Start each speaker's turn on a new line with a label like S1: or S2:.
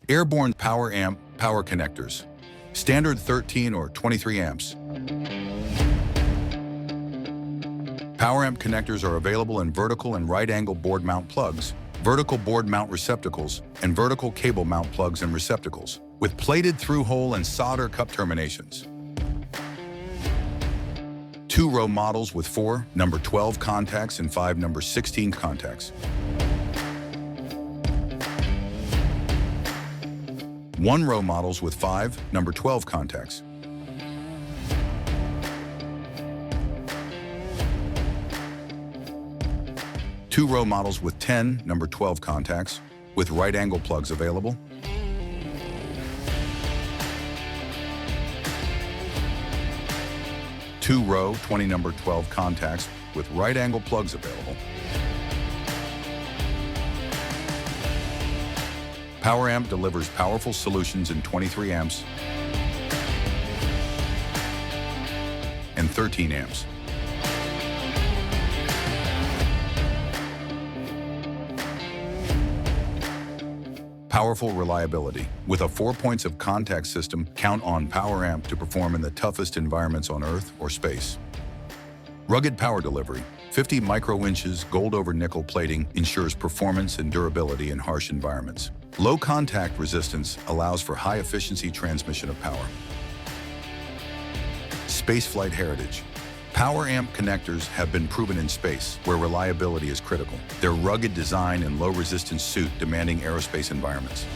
S1: AirBorn PowerAmp Power Connectors. Standard 13 or 23 amps. PowerAmp connectors are available in vertical and right-angle board mount plugs, vertical board mount receptacles, and vertical cable mount plugs and receptacles, with plated through-hole and solder cup terminations. 2-row models with 4 number 12 contacts and 5 number 16 contacts. 1-row models with 5 number 12 contacts. 2-row models with 10 number 12 contacts, with right-angle plugs available. 2-row 20 number 12 contacts with right-angle plugs available. PowerAmp delivers powerful solutions in 23 amps and 13 amps. Powerful reliability. With a 4 points of contact system, count on PowerAmp to perform in the toughest environments on Earth or space. Rugged power delivery. 50 micro-inches gold over nickel plating ensures performance and durability in harsh environments. Low contact resistance allows for high-efficiency transmission of power. Spaceflight heritage. PowerAmp connectors have been proven in space, where reliability is critical. Their rugged design and low-resistance suit demanding aerospace environments.